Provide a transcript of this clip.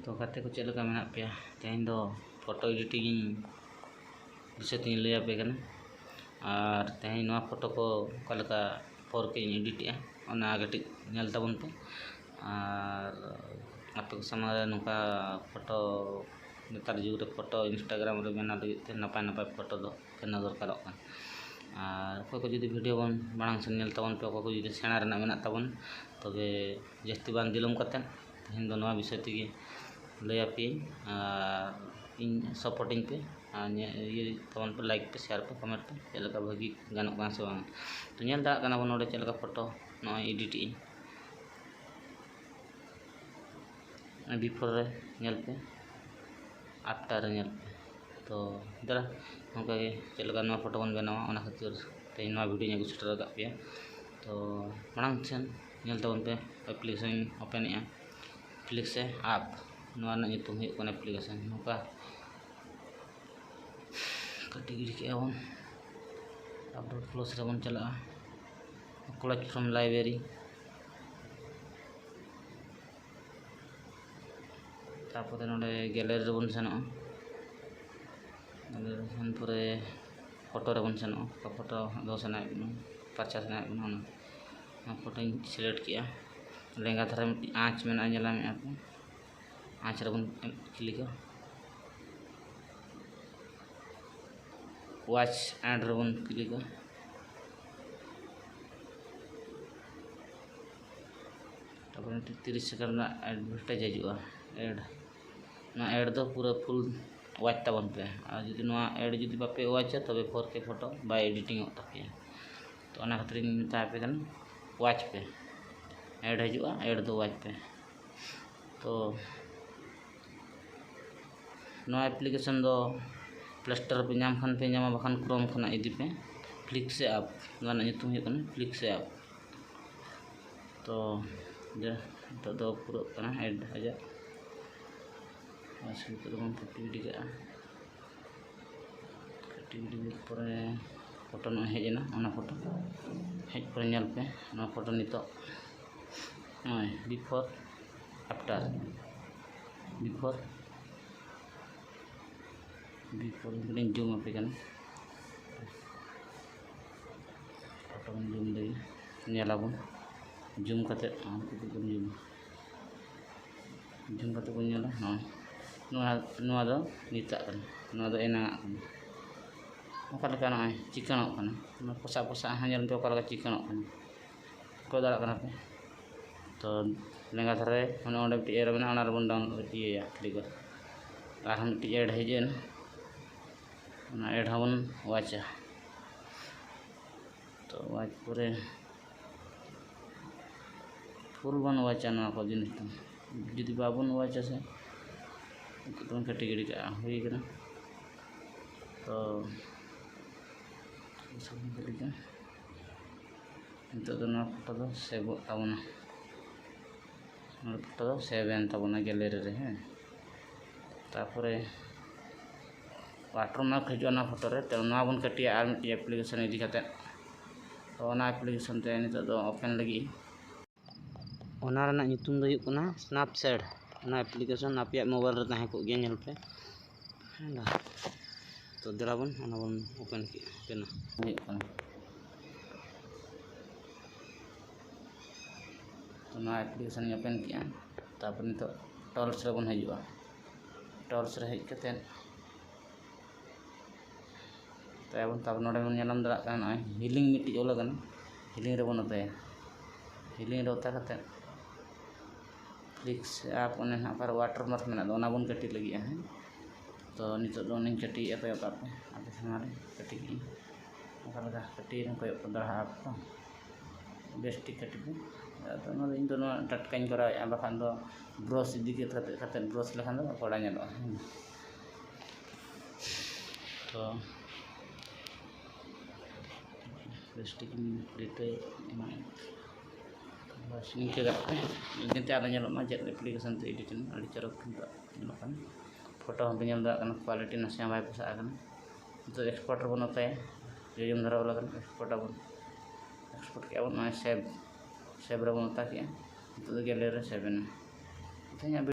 तो गाते को चेक लगा मेना पे तेहन दो फोटो एडिटिंग विषय तीन लैया पे कना और तेहन नवा फोटो को कलका 4K एडिटिया ओना गटी नेल ताबन पे और आपे समारे नुका फोटो नेतार जुग रे फोटो इंस्टाग्राम रे बना लगे ते नपाय नपाय फोटो दो केना दरकारोग कान और कोई को जुदी वीडियो बन मांग से नेल ताबन पे को जुदी सेना रेना मेना ताबन तबे जस्ती बान दिलम कते तेहन दो नवा विषय तिगे लैया पे इन सपोर्टिंग पे ये तबन पे लाइक पे शेयर पे कमेंट पे चलका भागी गानोग कान से बांग तो नेल दा काना बन नोडे चलका फोटो नो एडिट बिफोर रे नेल पे आफ्टर नेल पे तो दरा नोका के चलका नवा फोटो बन बनावा ओना खातिर ते नवा वीडियो ने सेटर का पे तो मांग सेन नेल तबन पे एप्लीकेशन ओपन ए फ्लिक्स ऐप नवा ना नितुम हुई कोन एप्लीकेशन नोका कैटेगरी के बन अपलोड क्लोज रे बन चला कलेक्ट फ्रॉम लाइब्रेरी तापर नोडे गैलरी रे बन सेनो गैलरी सेन पुरे फोटो रे बन सेनो फोटो दो सेना परचा सेना ना फोटो सिलेक्ट किया लेंगा धरे आँच में नेला में आप आँच रे बन क्लिक वॉच एंड रे बन क्लिक तापर 30 सेकंड ना एडवर्टाइज हजुआ एड ना एड दो पूरा फुल वॉच ताबन पे और जुदी नवा एड जुदी बापे वॉच तबे 4K फोटो बाय एडिटिंग तापे तो ओना खातिर मेता पे कन वॉच पे एड हजुआ एड दो वॉच पे तो नवा एप्लीकेशन दो प्ले स्टोर पे नाम खान पे नामा बखान क्रोम खाना इदी पे फ्लिक्स ऐप गाना नितुम हुई कन फ्लिक्स ऐप तो तो पूरा कना एड हजा आसि तो बन कैटेगरी का कैटेगरी पर फोटो न हेजना ओना फोटो हेज पर नेल पे ना फोटो नितो नय before after before before zoom पे कन फोटो जूम दे नेलाबन जूम करते जूम करते बन नेला नुआ दो निता नुआ दो एना ओका लेका ना चिकन ना पोसा पोसा हंजल पे ओका लेका चिकन को दाड़ा कना पे तो लेंगा धरे ओने ओंडे टी एर बना ओना बन डाउनलोड ये क्लिक और हम टी ऐड हेजेन ना ऐड हवन वाचा तो वाच पूरे फुल बन वाचा ना को जिनिस जुदी बाबन वाचा से तो कैटेगरी का हुई कना तो सब कैटेगरी तो ना फोटो दो सेव ताबना फोटो दो सेव एन ताबना गैलरी रे है तापरे वाटरमार्क हजुआ फोटो रे तो ना बन कटिया आर मिटी एप्लीकेशन इदी करते तो ना एप्लीकेशन ते नितो दो ओपन लगी ओना रना नितुम दो हुई कना स्नैपचैट ना एप्लीकेशन आप मोबाइल रे ताहे को गे नेल पे तो दराबन ओना बन ओपन केना हुई कना तो ना एप्लीकेशन ओपन किया तापर नितो टॉल्स रे बन हजुआ टॉल्स रे हेज कते तो तब नोडे बन नेलम दरा का नय हिलिंग मिटी ओला कना हिलिंग रे बन होते हिलिंग रे होता कते फ्लिक्स ऐप ओने ना पर वाटरमार्क मेना दो ओना बन कटी लगी है तो नितो दो निन कटी ए पे पे आपे हमारे कटी की ओका लगा कटी न कोय दरा आप तो बेस्टी कटी पे तो नो इन दोनो टटकाइन करा या बखान दो ब्रश इदी के कते ब्रश लखान दो कोड़ा नेलो तो बेस्टी की डेटे बस निके करते इनते आदा नेलो जे एप्लीकेशन ते एडिटिंग अड़ी चरक नेलो कन फोटो हम नेल दा कन क्वालिटी नसे बाय पसा कन तो एक्सपोर्टर बनता है जो धरा वाला एक्सपोर्ट बन एक्सपोर्ट के बन सेव सेव रे बनता के तो गैलरी रे सेव